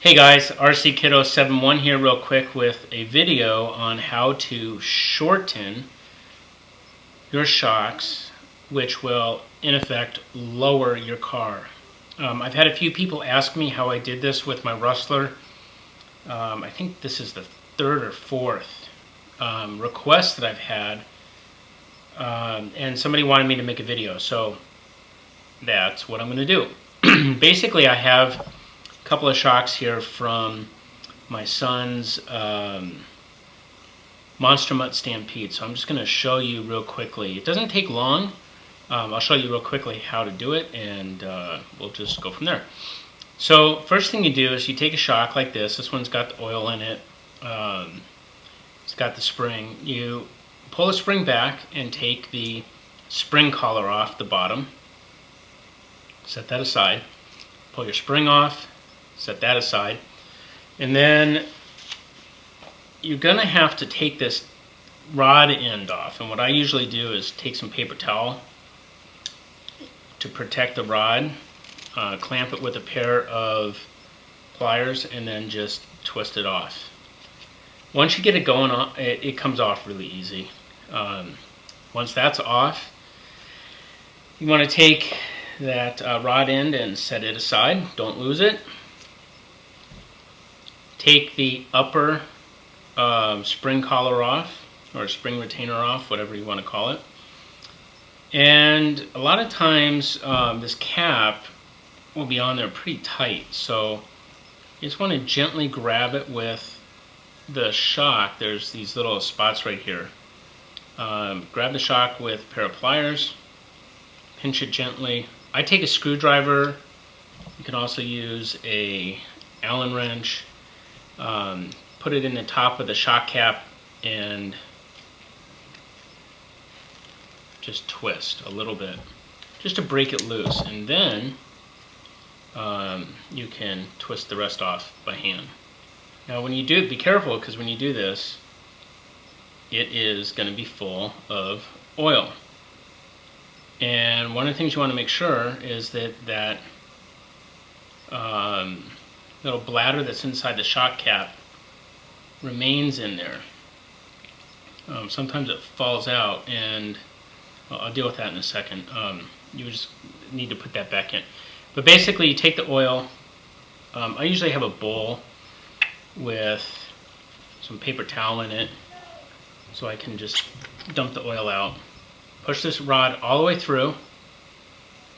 Hey guys, RCKiddo71 here real quick with a video on how to shorten your shocks, which will in effect lower your car. I've had a few people ask me how I did this with my Rustler. I think this is the third or fourth request that I've had, and somebody wanted me to make a video, so that's what I'm going to do. Basically, I have couple of shocks here from my son's Monster Mutt Stampede. So I'm just going to show you real quickly. It doesn't take long. I'll show you real quickly how to do it, and we'll just go from there. So first thing you do is you take a shock like this. This one's got the oil in it. It's got the spring. You pull the spring back and take the spring collar off the bottom. Set that aside. Pull your spring off. Set that aside. And then you're going to have to take this rod end off. And what I usually do is take some paper towel to protect the rod, clamp it with a pair of pliers, and then just twist it off. Once you get it going, it comes off really easy. Once that's off, you want to take that rod end and set it aside. Don't lose it. Take the upper spring collar off, or spring retainer off, whatever you want to call it. And a lot of times this cap will be on there pretty tight, so you just want to gently grab it with the shock. There's these little spots right here. Grab the shock with a pair of pliers, pinch it gently. I take a screwdriver. You can also use a Allen wrench. Put it in the top of the shock cap and just twist a little bit just to break it loose, and then you can twist the rest off by hand. Now when you do it, be careful, because when you do this, it is going to be full of oil, and one of the things you want to make sure is that little bladder that's inside the shock cap remains in there. Sometimes it falls out, and I'll deal with that in a second. You just need to put that back in. But basically, you take the oil. I usually have a bowl with some paper towel in it, so I can just dump the oil out. Push this rod all the way through,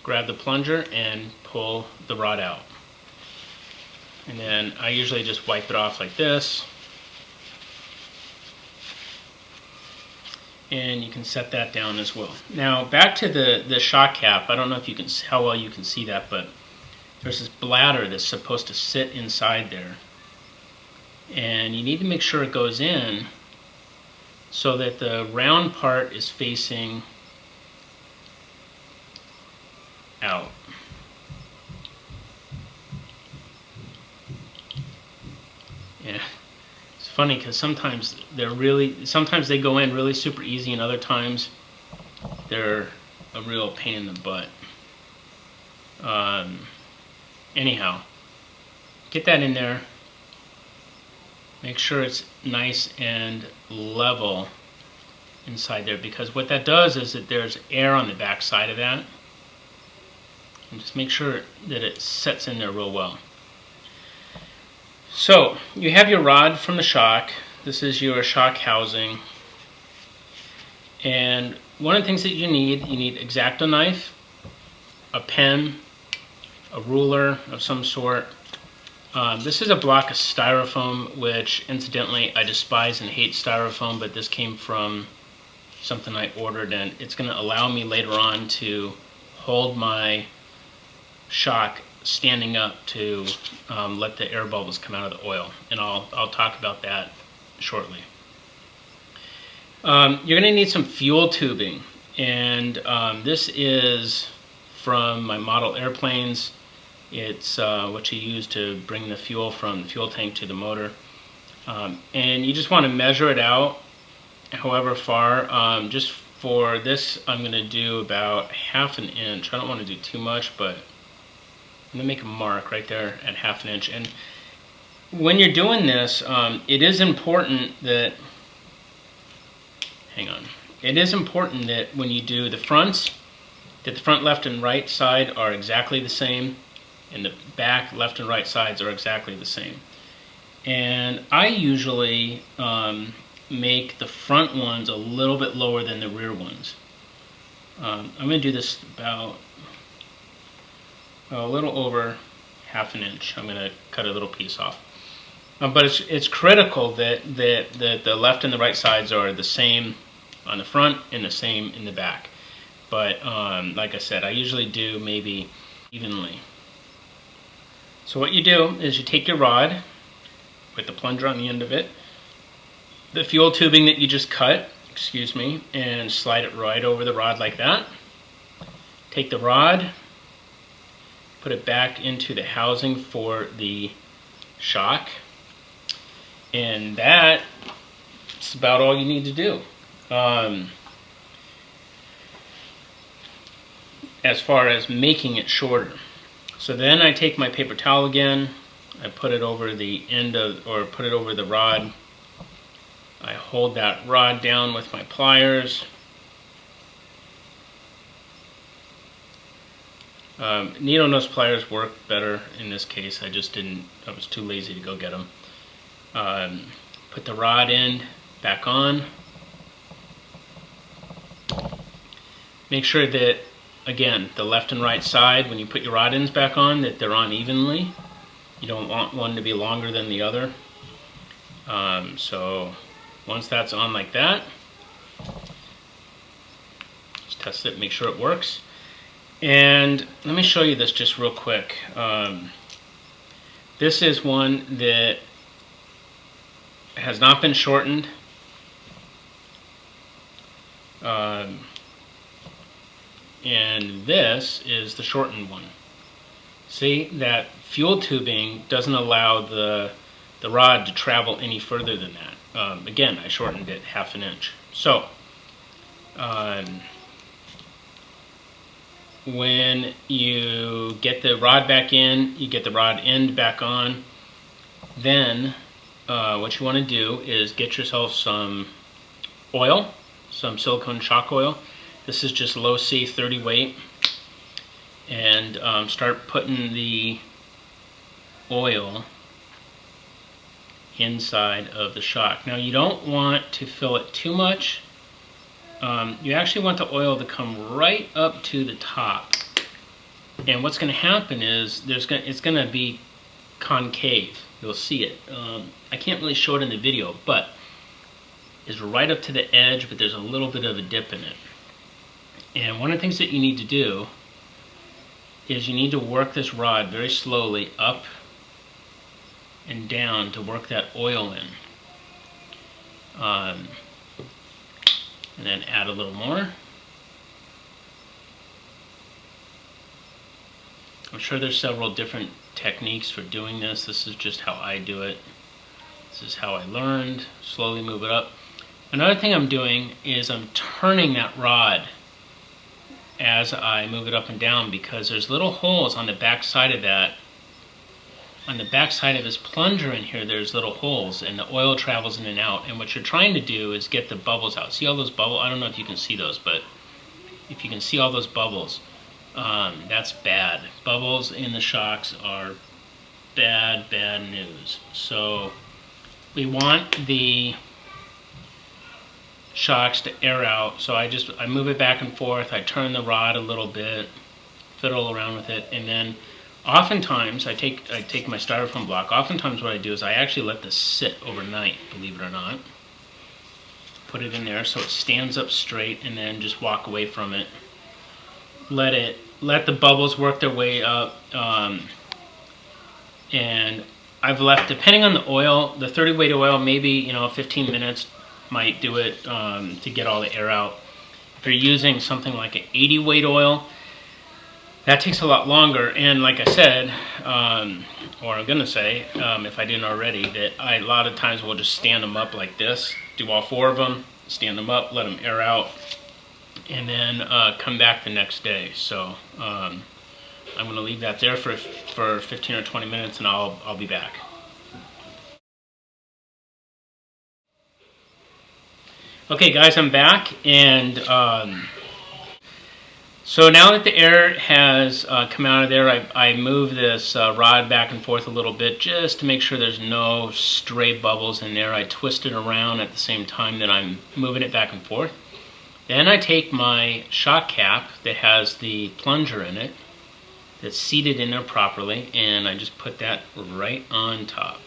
grab the plunger, and pull the rod out. And then I usually just wipe it off like this. And you can set that down as well. Now back to the shock cap. I don't know if you can, how well you can see that, but there's this bladder that's supposed to sit inside there. And you need to make sure it goes in so that the round part is facing out. Yeah, it's funny because sometimes they go in really super easy, and other times they're a real pain in the butt. Anyhow, get that in there. Make sure it's nice and level inside there, because what that does is that there's air on the back side of that. And just make sure that it sets in there real well. So you have your rod from the shock. This is your shock housing, and one of the things that you need X-Acto knife, a pen, a ruler of some sort. This is a block of styrofoam, which incidentally I despise and hate styrofoam, but this came from something I ordered, and it's going to allow me later on to hold my shock standing up to let the air bubbles come out of the oil, and I'll talk about that shortly. You're going to need some fuel tubing, and this is from my model airplanes. It's what you use to bring the fuel from the fuel tank to the motor, and you just want to measure it out however far. Just for this, I'm going to do about 1/2 inch. I don't want to do too much, but I'm going to make a mark right there at 1/2 inch. And when you're doing this, it is important that, hang on, it is important that when you do the fronts, that the front left and right side are exactly the same, and the back left and right sides are exactly the same. And I usually make the front ones a little bit lower than the rear ones. I'm going to do this about a little over ½ an inch. I'm going to cut a little piece off. But it's critical that the left and the right sides are the same on the front and the same in the back. But like I said, I usually do maybe evenly. So what you do is you take your rod with the plunger on the end of it, the fuel tubing that you just cut, excuse me, and slide it right over the rod like that. Take the rod, put it back into the housing for the shock, and that's about all you need to do. As far as making it shorter. So then I take my paper towel again, I put it over the end of, or put it over the rod. I hold that rod down with my pliers. Needle nose pliers work better in this case. I was too lazy to go get them. Put the rod end back on. Make sure that, again, the left and right side, when you put your rod ends back on, that they're on evenly. You don't want one to be longer than the other. So once that's on like that, just test it, make sure it works. And let me show you this just real quick. This is one that has not been shortened. And this is the shortened one. See, that fuel tubing doesn't allow the rod to travel any further than that. Again, I shortened it ½ an inch. So, when you get the rod back in, you get the rod end back on, then what you want to do is get yourself some oil, some silicone shock oil. This is just low C 30 weight, and start putting the oil inside of the shock. Now you don't want to fill it too much. You actually want the oil to come right up to the top, and what's going to happen is it's going to be concave. You'll see it. I can't really show it in the video, but it's right up to the edge, but there's a little bit of a dip in it. And one of the things that you need to do is you need to work this rod very slowly up and down to work that oil in. And then add a little more. I'm sure there's several different techniques for doing this. This is just how I do it. This is how I learned. Slowly move it up. Another thing I'm doing is I'm turning that rod as I move it up and down, because there's little holes on the back side of that. On the back side of this plunger in here, there's little holes, and the oil travels in and out. And what you're trying to do is get the bubbles out. See all those bubbles? I don't know if you can see those, but if you can see all those bubbles, that's bad. Bubbles in the shocks are bad news. So we want the shocks to air out. So I move it back and forth. I turn the rod a little bit, fiddle around with it, and then oftentimes I take my styrofoam block. Oftentimes what I do is I actually let this sit overnight, believe it or not. Put it in there so it stands up straight, and then just walk away from it. Let the bubbles work their way up, and I've left, depending on the oil, the 30 weight oil, maybe 15 minutes might do it to get all the air out. If you're using something like an 80 weight oil, that takes a lot longer. And like I said, or I'm gonna say, if I didn't already, that a lot of times we'll just stand them up like this, do all 4 of them, stand them up, let them air out, and then come back the next day. So I'm gonna leave that there for 15 or 20 minutes, and I'll be back. Okay guys, I'm back, and so now that the air has come out of there, I move this rod back and forth a little bit just to make sure there's no stray bubbles in there. I twist it around at the same time that I'm moving it back and forth. Then I take my shock cap that has the plunger in it, that's seated in there properly, and I just put that right on top.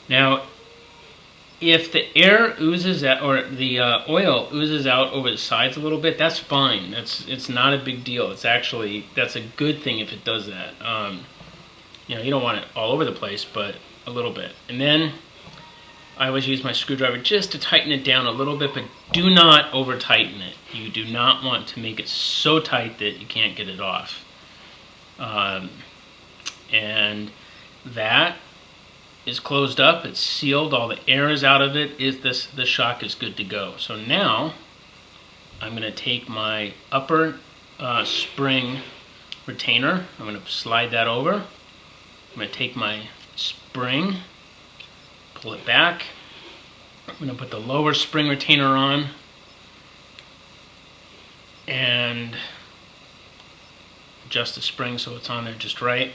Now, if the air oozes out, or the oil oozes out over the sides a little bit, that's fine. It's not a big deal. It's actually, that's a good thing if it does that. You know, you don't want it all over the place, but a little bit. And then I always use my screwdriver just to tighten it down a little bit, but do not over tighten it. You do not want to make it so tight that you can't get it off. And that is closed up, it's sealed, all the air is out of it, the shock is good to go. So now I'm going to take my upper spring retainer, I'm going to slide that over. I'm going to take my spring, pull it back. I'm going to put the lower spring retainer on and adjust the spring so it's on there just right.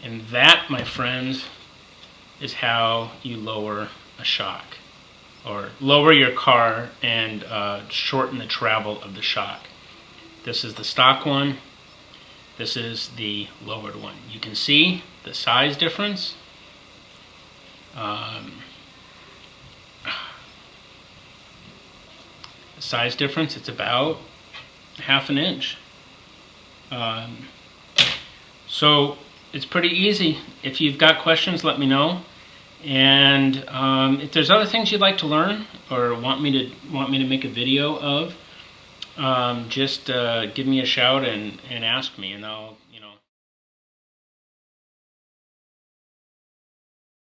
And that, my friends, is how you lower a shock, or lower your car and shorten the travel of the shock. This is the stock one. This is the lowered one. You can see the size difference. The size difference, it's about ½ an inch. So it's pretty easy. If you've got questions, let me know. And if there's other things you'd like to learn or want me to make a video of, just give me a shout and ask me, and I'll